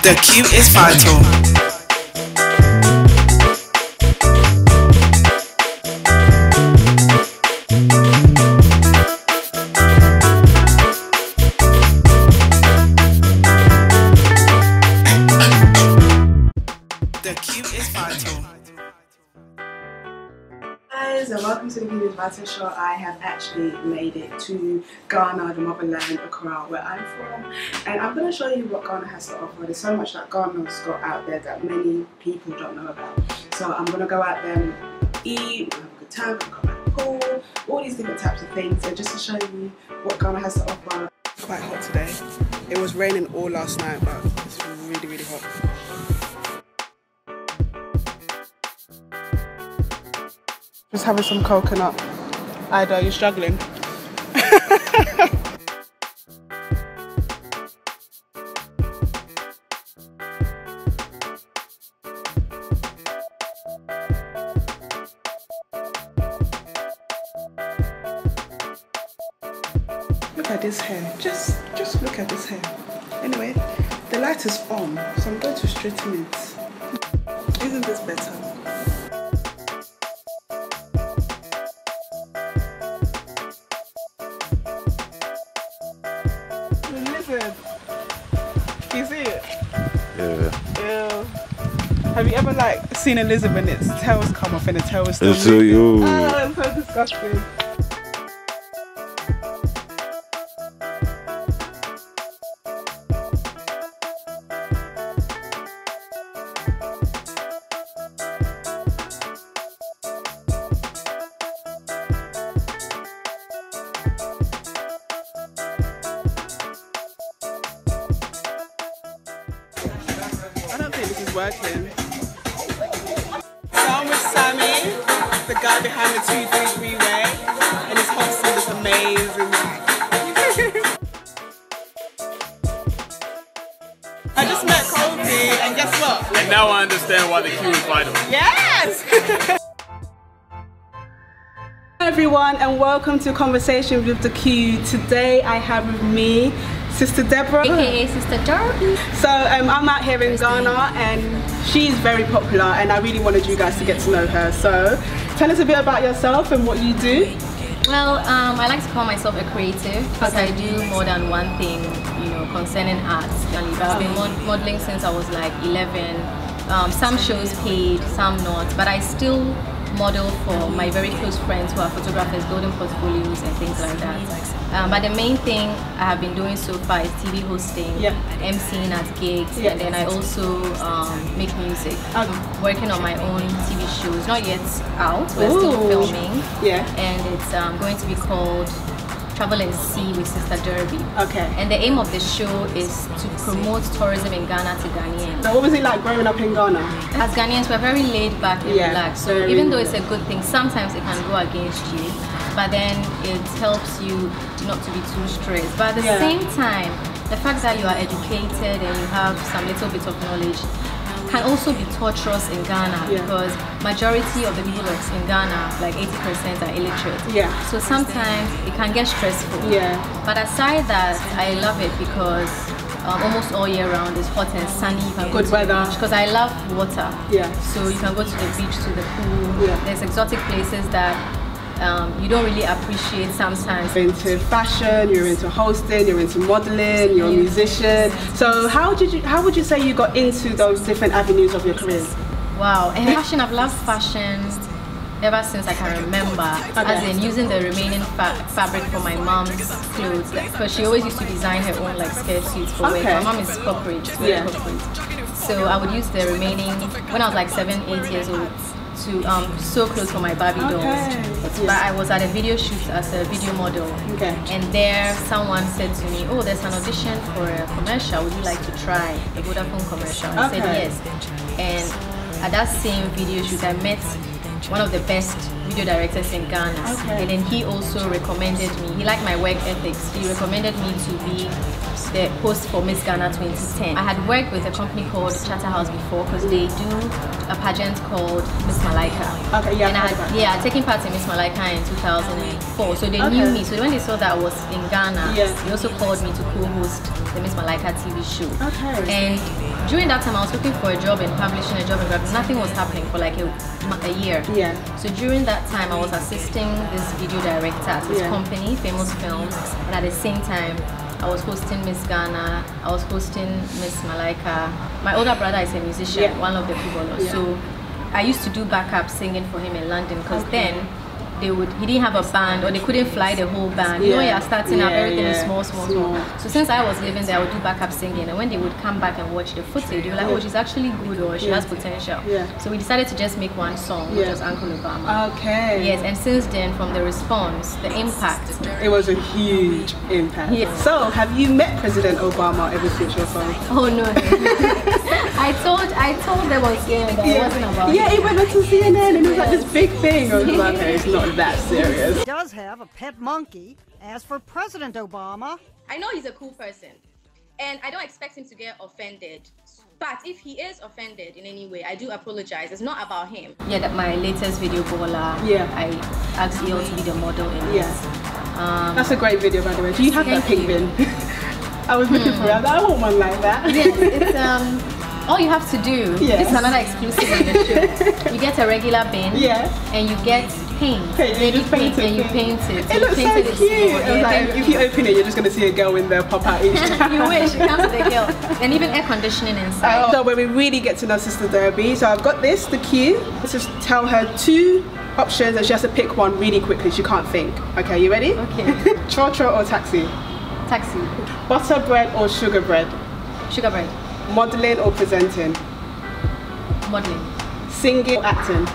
The Q is vital. The Q is vital. Guys, and welcome to the Q is Vital show. I have actually made it to Ghana, the motherland, Accra, where I'm from, and I'm going to show you what Ghana has to offer. There's so much that Ghana's got out there that many people don't know about. So I'm going to go out there and eat, have a good time, go back to pool, all these different types of things. So just to show you what Ghana has to offer. It's quite hot today. It was raining all last night, but it's really, really hot. Just having some coconut. Ida, you're struggling. Look at this hair. Just look at this hair. Anyway, the light is on, so I'm going to straighten it. Isn't this better? You see it? Yeah. Ew. Have you ever like seen a lizard when its tails come off and the tail is still moving? Oh, it's so disgusting. This is working. So I'm with Sammy, the guy behind the 233 way, and his hosting is amazing. I just met Kobe, and guess what? And now I understand why the Q is vital. Yes! Hello everyone, and welcome to Conversation with the Q. Today I have with me Sister Deborah, aka Sister Deborah. So I'm out here in Ghana, and she's very popular, and I really wanted you guys to get to know her. So tell us a bit about yourself and what you do. Well, I like to call myself a creative because I do more than one thing, you know, concerning arts. I've been modeling since I was like 11. Some shows paid, some not, but I still model for my very close friends who are photographers, building portfolios and things like that. But the main thing I have been doing so far is TV hosting, MCing at gigs, and then I also make music. I'm working on my own TV shows, not yet out, we're still filming, and it's going to be called Travel and See with Sister Deborah. Okay. And the aim of the show is to promote tourism in Ghana to Ghanaians. So what was it like growing up in Ghana? As Ghanaians, we're very laid back and relaxed. So even though it's a good thing, sometimes it can go against you. But then it helps you not to be too stressed. But at the same time, the fact that you are educated and you have some little bit of knowledge can also be torturous in Ghana because majority of the people in Ghana, like 80%, are illiterate. So sometimes it can get stressful. But aside that, I love it because almost all year round it's hot and sunny. You can go to the beach because I love water. So you can go to the beach, to the pool. There's exotic places that you don't really appreciate sometimes. You're into fashion, you're into hosting, you're into modeling, you're a musician. So how would you say you got into those different avenues of your career? Wow, and fashion, I've loved fashion ever since I can remember, as in using the remaining fabric for my mom's clothes, because she always used to design her own like skirt suits for work. My mom is corporate, very corporate. So I would use the remaining, when I was like 7, 8 years old, to sew clothes for my Barbie dolls. But I was at a video shoot as a video model, and there someone said to me, oh, there's an audition for a commercial, would you like to try a Vodafone commercial? I said yes. And at that same video shoot I met one of the best video directors in Ghana. Okay. And then he also recommended me, he liked my work ethics. He recommended me to be the host for Miss Ghana 2010. I had worked with a company called Charterhouse before because they do a pageant called Miss Malaika. Okay, yeah. And I had taken part in Miss Malaika in 2004. So they knew me. So when they saw that I was in Ghana, they also called me to co-host the Miss Malaika TV show. Okay. And during that time, I was looking for a job in publishing, a job in web. Nothing was happening for like a year. Yeah. So during that time, I was assisting this video director at his company, Famous Films, and at the same time, I was hosting Miss Ghana, I was hosting Miss Malaika. My older brother is a musician, one of the people. So I used to do backup singing for him in London because then he didn't have a band or they couldn't fly the whole band. You know, you're starting up, everything is small. So since I was living there, I would do backup singing, and when they would come back and watch the footage, they were like, oh, she's actually good, or she has potential. So we decided to just make one song, which was Uncle Obama. Okay. Yes, and since then, from the response, the impact. It was a huge impact. So, have you met President Obama ever since your song? Oh no. I told them on CNN that it wasn't about it. He went on to CNN and it was like this big thing. I was like, okay, it's not that serious. He does have a pet monkey. As for President Obama, I know he's a cool person and I don't expect him to get offended. But if he is offended in any way, I do apologize. It's not about him. Yeah, that my latest video, Bola, I asked you to be the model in it. That's a great video, by the way. Do you have that pink bin? I was looking for it. I want one like that. Yes, it's all you have to do. This is another exclusive on the show. You get a regular bin, and you get paint. You paint and you paint it. It looks so cute. Like, if you open it, you're just going to see a girl in there pop out each time. You wish. You come to the girl. And even air conditioning inside. So when we really get to know Sister Debbie, so I've got this, the Q. Let's just tell her 2 options and she has to pick one really quickly. She can't think. Okay, you ready? Okay. Trotro or taxi? Taxi. Butter bread or sugar bread? Sugar bread. Modeling or presenting? Modeling. Singing or acting?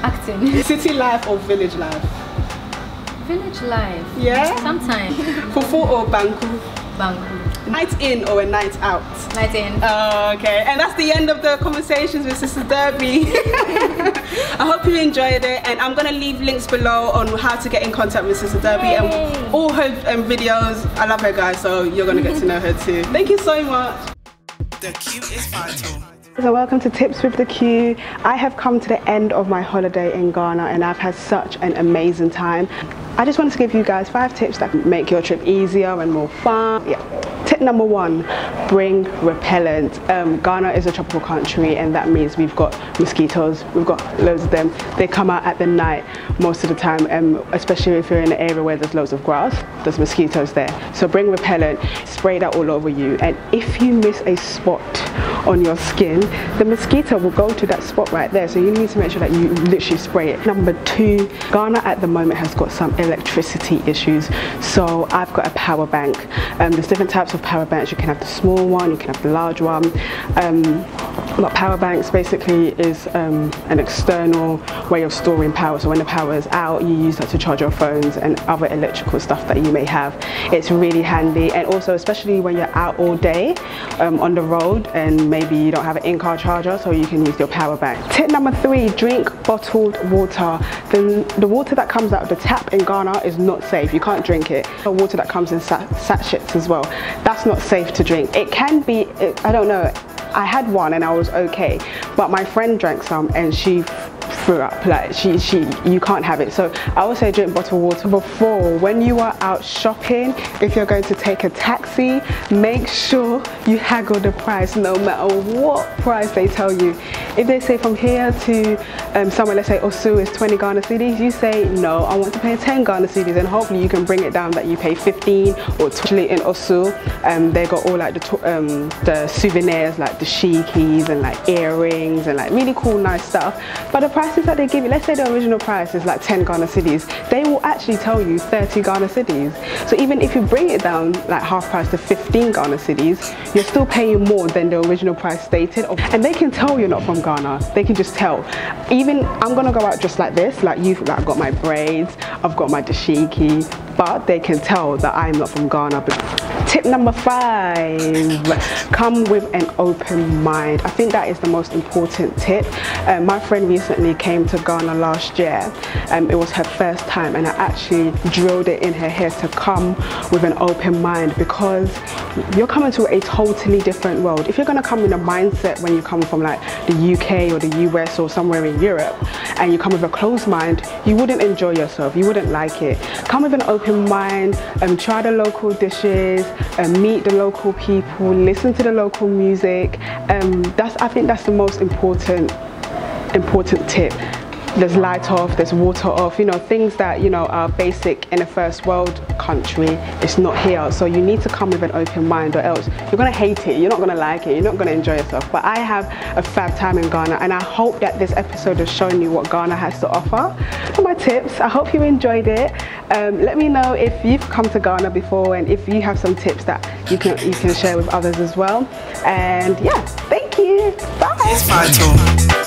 Acting. City life or village life? Village life. Yeah? Sometimes. Fufu or banku? Banku. Night in or a night out? Night in. Okay, and that's the end of the conversations with Sister Debbie. I hope you enjoyed it, and I'm going to leave links below on how to get in contact with Sister Debbie and all her videos. I love her, guys, so you're going to get to know her too. Thank you so much. The Q is vital. So welcome to Tips with the Q. I have come to the end of my holiday in Ghana and I've had such an amazing time. I just wanted to give you guys 5 tips that can make your trip easier and more fun. Tip number 1, bring repellent. Ghana is a tropical country and that means we've got mosquitoes. We've got loads of them. They come out at the night most of the time, especially if you're in an area where there's loads of grass, there's mosquitoes there. So bring repellent, spray that all over you, and if you miss a spot on your skin, the mosquito will go to that spot right there, so you need to make sure that you literally spray it. Number 2, Ghana at the moment has got some electricity issues, so I've got a power bank. There's different types of power banks. You can have the small one, you can have the large one. But power banks basically is an external way of storing power, so when the power is out, you use that to charge your phones and other electrical stuff that you may have. It's really handy, and also especially when you're out all day on the road and maybe you don't have an in-car charger, so you can use your power bank. Tip number 3, drink bottled water. The water that comes out of the tap in Ghana is not safe. You can't drink it. The water that comes in sachets as well, that's not safe to drink. It can be, I don't know, I had one and I was okay, but my friend drank some and she threw up. Like you can't have it. So I would say drink bottled water. Before, when you are out shopping, if you're going to take a taxi, make sure you haggle the price no matter what price they tell you. If they say from here to somewhere, let's say Osu is 20 Ghana cedis, you say no, I want to pay 10 Ghana cedis, and hopefully you can bring it down that you pay 15 or 20. In Osu, they got all like the souvenirs, like the shikis and like earrings and like really cool nice stuff, but the prices that they give you, let's say the original price is like 10 Ghana cedis, they will actually tell you 30 Ghana cedis. So even if you bring it down like half price to 15 Ghana cedis, you're still paying more than the original price stated. And they can tell you're not from Ghana. They can just tell. Even I'm gonna go out just like this, like I've got my braids, I've got my dashiki, but they can tell that I'm not from Ghana. Tip number 5, come with an open mind. I think that is the most important tip. My friend recently came to Ghana last year. It was her first time, and I actually drilled it in her head to come with an open mind, because you're coming to a totally different world. If you're going to come in a mindset when you come from like the UK or the US or somewhere in Europe, and you come with a closed mind, you wouldn't enjoy yourself, you wouldn't like it. Come with an open mind, try the local dishes, meet the local people, listen to the local music. I think that's the most important tip. There's light off, there's water off, you know, things that, you know, are basic in a first world country. It's not here, so you need to come with an open mind, or else you're gonna hate it, you're not gonna like it, you're not gonna enjoy yourself. But I have a fab time in Ghana, and I hope that this episode has shown you what Ghana has to offer. For my tips, I hope you enjoyed it. Let me know if you've come to Ghana before, and if you have some tips that you can share with others as well. And yeah, thank you. Bye. It's vital.